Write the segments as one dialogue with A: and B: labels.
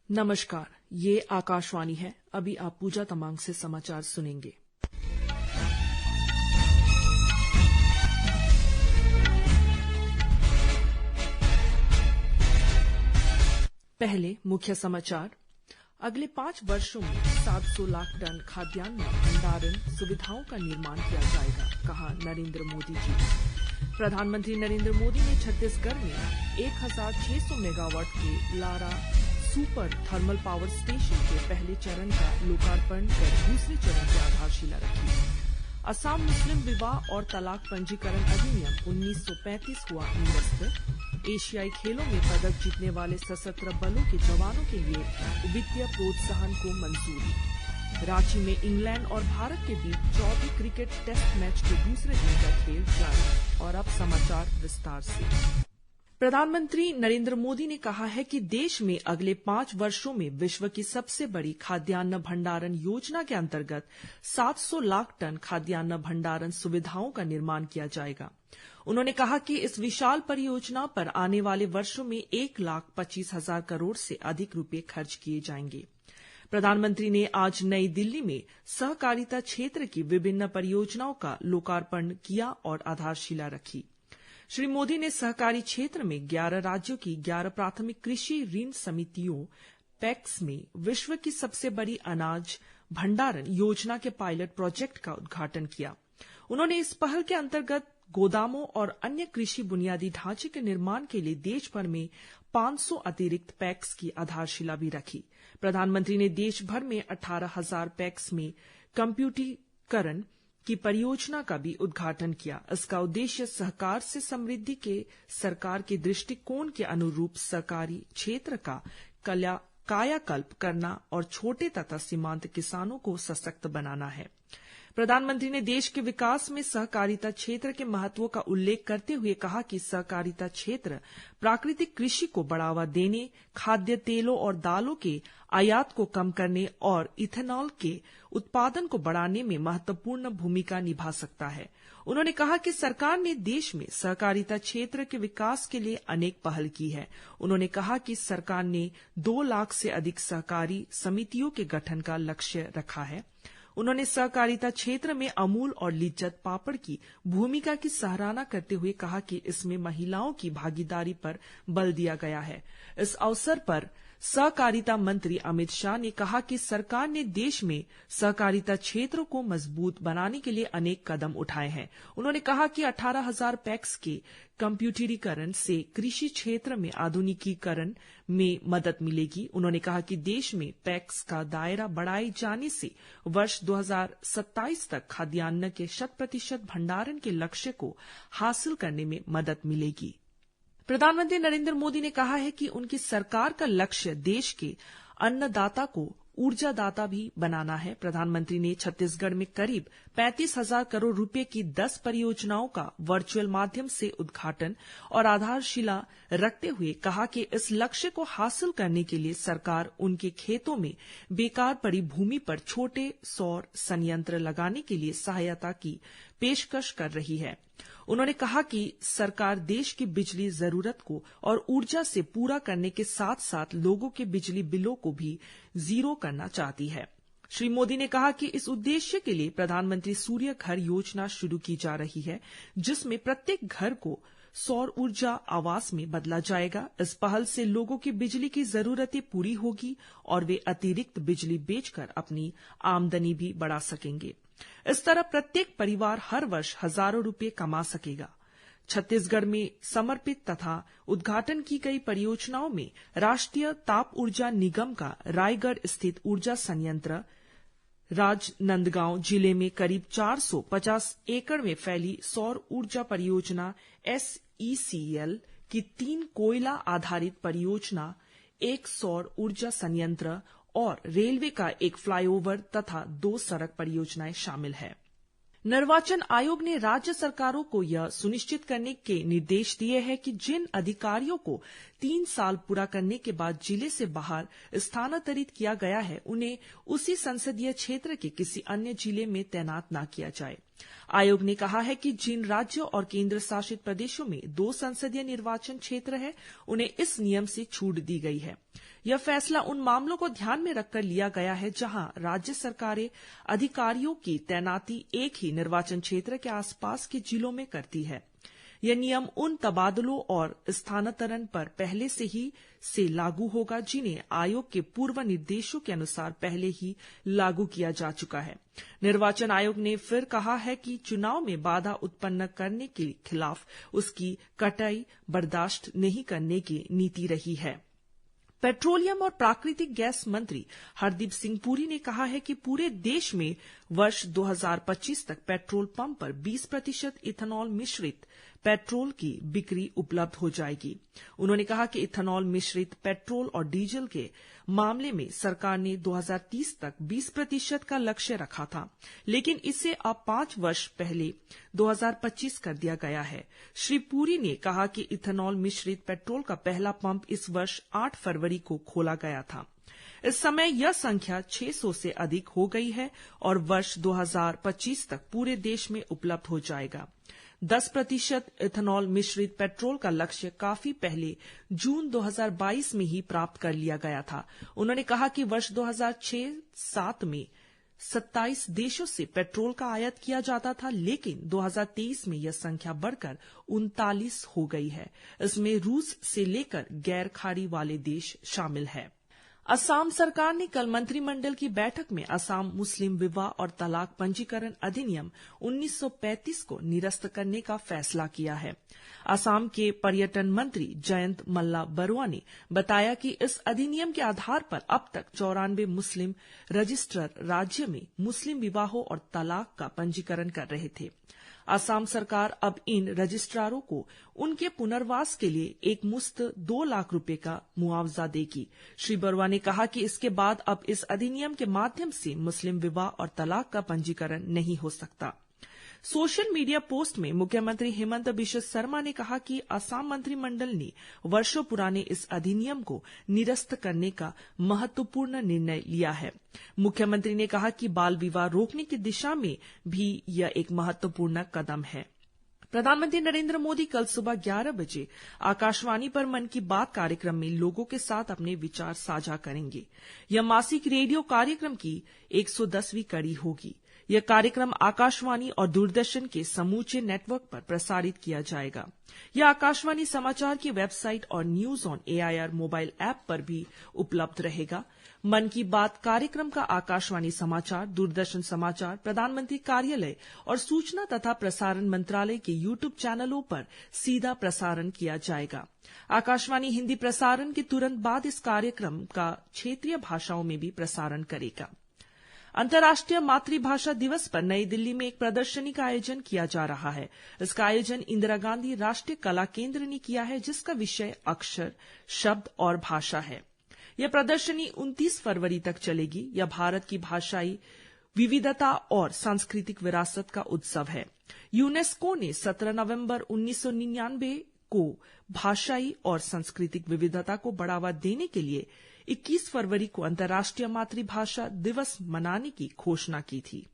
A: नमस्कार, ये आकाशवाणी है। अभी आप पूजा तमांग से समाचार सुनेंगे। पहले मुख्य समाचार। अगले 5 वर्षों में 700 लाख टन खाद्यान्न भंडारण सुविधाओं का निर्माण किया जाएगा, कहा नरेंद्र मोदी जी। प्रधानमंत्री नरेंद्र मोदी ने छत्तीसगढ़ में 1600 मेगावाट के Lara super thermal power station के पहले चरण का लोकार्पण कर दूसरे चरण की आधारशिला रखी। असम मुस्लिम विवाह और तलाक पंजीकरण अधिनियम 1935 हुआ निरस्त। एशियाई खेलों में पदक जीतने वाले सशस्त्र बलों के जवानों के लिए वित्तीय प्रोत्साहन को मंजूरी। रांची में इंग्लैंड और भारत के बीच 24 क्रिकेट टेस्ट मैच के दूसरे दिन का खेल जारी। और अब समाचार विस्तार से। प्रधानमंत्री नरेंद्र मोदी ने कहा है कि देश में अगले 5 वर्षों में विश्व की सबसे बड़ी खाद्यान्न भंडारण योजना के अंतर्गत 700 लाख टन खाद्यान्न भंडारण सुविधाओं का निर्माण किया जाएगा। उन्होंने कहा कि इस विशाल परियोजना पर आने वाले वर्षों में 1,25,000 करोड़ से अधिक रुपए खर्च किए जाएंगे। प्रधानमंत्री ने आज नई दिल्ली में सहकारिता क्षेत्र की विभिन्न परियोजनाओं का लोकार्पण किया और आधारशिला रखी। श्री मोदी ने सहकारी क्षेत्र में 11 राज्यों की 11 प्राथमिक कृषि ऋण समितियों पैक्स में विश्व की सबसे बड़ी अनाज भंडारण योजना के पायलट प्रोजेक्ट का उद्घाटन किया। उन्होंने इस पहल के अंतर्गत गोदामों और अन्य कृषि बुनियादी ढांचे के निर्माण के लिए देश भर में 500 अतिरिक्त पैक्स की आधारशिला भी रखी। प्रधानमंत्री ने देश भर में 18,000 पैक्स में कंप्यूटरीकरण की परियोजना का भी उद्घाटन किया। इसका उद्देश्य सहकार से समृद्धि के सरकार के दृष्टिकोण के अनुरूप सहकारी क्षेत्र का कायाकल्प करना और छोटे तथा सीमांत किसानों को सशक्त बनाना है। प्रधानमंत्री ने देश के विकास में सहकारिता क्षेत्र के महत्व का उल्लेख करते हुए कहा कि सहकारिता क्षेत्र प्राकृतिक कृषि को बढ़ावा देने, खाद्य तेलों और दालों के आयात को कम करने और इथेनॉल के उत्पादन को बढ़ाने में महत्वपूर्ण भूमिका निभा सकता है। उन्होंने कहा कि सरकार ने देश में सहकारिता क्षेत्र के विकास के लिए अनेक पहल की है। उन्होंने कहा कि सरकार ने 2 लाख से अधिक सहकारी समितियों के गठन का लक्ष्य रखा है। उन्होंने सहकारिता क्षेत्र में अमूल और लिज्जत पापड़ की भूमिका की सराहना करते हुए कहा कि इसमें महिलाओं की भागीदारी पर बल दिया गया है। इस अवसर पर सहकारिता मंत्री अमित शाह ने कहा कि सरकार ने देश में सहकारिता क्षेत्र को मजबूत बनाने के लिए अनेक कदम उठाए हैं। उन्होंने कहा कि 18,000 पैक्स के कंप्यूटरीकरण से कृषि क्षेत्र में आधुनिकीकरण में मदद मिलेगी। उन्होंने कहा कि देश में पैक्स का दायरा बढ़ाए जाने से वर्ष 2027 तक खाद्यान्न के 100% भंडारण के लक्ष्य को हासिल करने में मदद मिलेगी। प्रधानमंत्री नरेंद्र मोदी ने कहा है कि उनकी सरकार का लक्ष्य देश के अन्नदाता को ऊर्जादाता भी बनाना है। प्रधानमंत्री ने छत्तीसगढ़ में करीब 35,000 करोड़ रुपए की 10 परियोजनाओं का वर्चुअल माध्यम से उद्घाटन और आधारशिला रखते हुए कहा कि इस लक्ष्य को हासिल करने के लिए सरकार उनके खेतों में बेकार पड़ी भूमि पर छोटे सौर संयंत्र लगाने के लिए सहायता की पेशकश कर रही है। उन्होंने कहा कि सरकार देश की बिजली जरूरत को और ऊर्जा से पूरा करने के साथ साथ लोगों के बिजली बिलों को भी जीरो करना चाहती है। श्री मोदी ने कहा कि इस उद्देश्य के लिए प्रधानमंत्री सूर्य घर योजना शुरू की जा रही है, जिसमें प्रत्येक घर को सौर ऊर्जा आवास में बदला जाएगा। इस पहल से लोगों की बिजली की जरूरतें पूरी होगी और वे अतिरिक्त बिजली बेचकर अपनी आमदनी भी बढ़ा सकेंगे। इस तरह प्रत्येक परिवार हर वर्ष हजारों रुपए कमा सकेगा। छत्तीसगढ़ में समर्पित तथा उद्घाटन की गई परियोजनाओं में राष्ट्रीय ताप ऊर्जा निगम का रायगढ़ स्थित ऊर्जा संयंत्र, राजनांदगांव जिले में करीब 450 एकड़ में फैली सौर ऊर्जा परियोजना SECL की 3 कोयला आधारित परियोजना, 1 सौर ऊर्जा संयंत्र और रेलवे का एक फ्लाईओवर तथा 2 सड़क परियोजनाएं शामिल है। निर्वाचन आयोग ने राज्य सरकारों को यह सुनिश्चित करने के निर्देश दिए हैं कि जिन अधिकारियों को 3 साल पूरा करने के बाद जिले से बाहर स्थानांतरित किया गया है, उन्हें उसी संसदीय क्षेत्र के किसी अन्य जिले में तैनात न किया जाए। आयोग ने कहा है कि जिन राज्यों और केंद्र शासित प्रदेशों में 2 संसदीय निर्वाचन क्षेत्र है, उन्हें इस नियम से छूट दी गई है। यह फैसला उन मामलों को ध्यान में रखकर लिया गया है जहां राज्य सरकारें अधिकारियों की तैनाती एक ही निर्वाचन क्षेत्र के आसपास के जिलों में करती है। यह नियम उन तबादलों और स्थानांतरण पर पहले से लागू होगा जिन्हें आयोग के पूर्व निर्देशों के अनुसार पहले ही लागू किया जा चुका है। निर्वाचन आयोग ने फिर कहा है कि चुनाव में बाधा उत्पन्न करने के खिलाफ उसकी कतई बर्दाश्त नहीं करने की नीति रही है। पेट्रोलियम और प्राकृतिक गैस मंत्री हरदीप सिंह पुरी ने कहा है कि पूरे देश में वर्ष 2025 तक पेट्रोल पंप पर 20% इथेनॉल मिश्रित पेट्रोल की बिक्री उपलब्ध हो जाएगी। उन्होंने कहा कि इथेनॉल मिश्रित पेट्रोल और डीजल के मामले में सरकार ने 2030 तक 20% का लक्ष्य रखा था, लेकिन इसे अब 5 वर्ष पहले 2025 कर दिया गया है। श्री पुरी ने कहा कि इथेनॉल मिश्रित पेट्रोल का पहला पंप इस वर्ष 8 फरवरी को खोला गया था। इस समय यह संख्या 600 से अधिक हो गई है और वर्ष 2025 तक पूरे देश में उपलब्ध हो जाएगा। 10% इथेनॉल मिश्रित पेट्रोल का लक्ष्य काफी पहले जून 2022 में ही प्राप्त कर लिया गया था। उन्होंने कहा कि वर्ष 2006-07 में 27 देशों से पेट्रोल का आयात किया जाता था, लेकिन 2023 में यह संख्या बढ़कर 39 हो गई है। इसमें रूस से लेकर गैर खाड़ी वाले देश शामिल हैं। असम सरकार ने कल मंत्रिमंडल की बैठक में असम मुस्लिम विवाह और तलाक पंजीकरण अधिनियम 1935 को निरस्त करने का फैसला किया है। असम के पर्यटन मंत्री जयंत मल्ला बरुआ ने बताया कि इस अधिनियम के आधार पर अब तक 94 मुस्लिम रजिस्ट्रार राज्य में मुस्लिम विवाहों और तलाक का पंजीकरण कर रहे थे। असम सरकार अब इन रजिस्ट्रारों को उनके पुनर्वास के लिए एक मुश्त 2 लाख रुपए का मुआवजा देगी। श्री बरुआ ने कहा कि इसके बाद अब इस अधिनियम के माध्यम से मुस्लिम विवाह और तलाक का पंजीकरण नहीं हो सकता। सोशल मीडिया पोस्ट में मुख्यमंत्री हेमंत बिश्व शर्मा ने कहा कि असम मंत्रिमंडल ने वर्षों पुराने इस अधिनियम को निरस्त करने का महत्वपूर्ण निर्णय लिया है। मुख्यमंत्री ने कहा कि बाल विवाह रोकने की दिशा में भी यह एक महत्वपूर्ण कदम है। प्रधानमंत्री नरेंद्र मोदी कल सुबह 11 बजे आकाशवाणी पर मन की बात कार्यक्रम में लोगों के साथ अपने विचार साझा करेंगे। यह मासिक रेडियो कार्यक्रम की 110वीं कड़ी होगी। यह कार्यक्रम आकाशवाणी और दूरदर्शन के समूचे नेटवर्क पर प्रसारित किया जाएगा। यह आकाशवाणी समाचार की वेबसाइट और news on AIR mobile app पर भी उपलब्ध रहेगा। मन की बात कार्यक्रम का आकाशवाणी समाचार, दूरदर्शन समाचार, प्रधानमंत्री कार्यालय और सूचना तथा प्रसारण मंत्रालय के यूट्यूब चैनलों पर सीधा प्रसारण किया जाएगा। आकाशवाणी हिंदी प्रसारण के तुरंत बाद इस कार्यक्रम का क्षेत्रीय भाषाओं में भी प्रसारण करेगा। अंतर्राष्ट्रीय मातृभाषा दिवस पर नई दिल्ली में एक प्रदर्शनी का आयोजन किया जा रहा है। इसका आयोजन इंदिरा गांधी राष्ट्रीय कला केंद्र ने किया है, जिसका विषय अक्षर, शब्द और भाषा है। यह प्रदर्शनी 29 फरवरी तक चलेगी। यह भारत की भाषाई विविधता और सांस्कृतिक विरासत का उत्सव है। यूनेस्को ने 17 नवंबर 1999 को भाषाई और सांस्कृतिक विविधता को बढ़ावा देने के लिए 21 फरवरी को अंतर्राष्ट्रीय मातृभाषा दिवस मनाने की घोषणा की थी।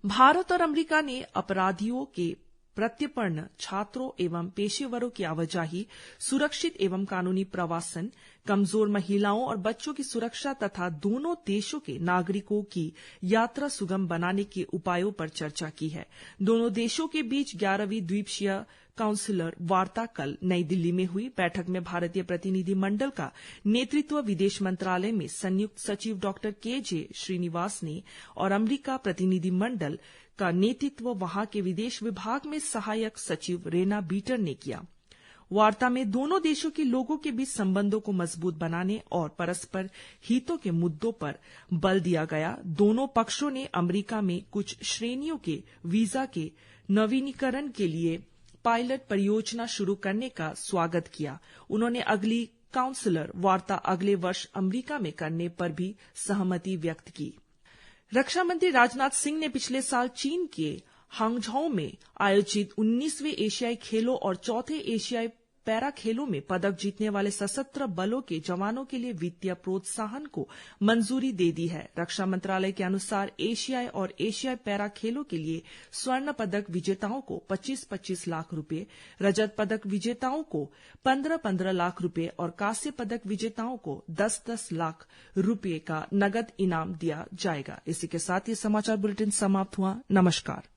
A: भारत और अमेरिका ने अपराधियों के प्रत्यर्पण, छात्रों एवं पेशेवरों की आवाजाही, सुरक्षित एवं कानूनी प्रवासन, कमजोर महिलाओं और बच्चों की सुरक्षा तथा दोनों देशों के नागरिकों की यात्रा सुगम बनाने के उपायों पर चर्चा की है। दोनों देशों के बीच 11वीं द्वीपक्षीय काउंसिलर वार्ता कल नई दिल्ली में हुई। बैठक में भारतीय प्रतिनिधि मंडल का नेतृत्व विदेश मंत्रालय में संयुक्त सचिव डॉक्टर के.जे. श्रीनिवास ने और अमेरिका प्रतिनिधि मंडल का नेतृत्व वहां के विदेश विभाग में सहायक सचिव रेना बीटर ने किया। वार्ता में दोनों देशों के लोगों के बीच संबंधों को मजबूत बनाने और परस्पर हितों के मुद्दों पर बल दिया गया। दोनों पक्षों ने अमेरिका में कुछ श्रेणियों के वीजा के नवीनीकरण के लिए पायलट परियोजना शुरू करने का स्वागत किया। उन्होंने अगली काउंसिलर वार्ता अगले वर्ष अमेरिका में करने पर भी सहमति व्यक्त की। रक्षा मंत्री राजनाथ सिंह ने पिछले साल चीन के हांगझाओ में आयोजित 19वें एशियाई खेलों और चौथे एशियाई पैरा खेलों में पदक जीतने वाले सशस्त्र बलों के जवानों के लिए वित्तीय प्रोत्साहन को मंजूरी दे दी है। रक्षा मंत्रालय के अनुसार एशियाई और एशियाई पैरा खेलों के लिए स्वर्ण पदक विजेताओं को 25-25 लाख रुपए, रजत पदक विजेताओं को 15-15 लाख रुपए और कांस्य पदक विजेताओं को 10-10 लाख रुपए का नगद इनाम दिया जाएगा। इसी के साथ ये समाचार बुलेटिन समाप्त हुआ। नमस्कार।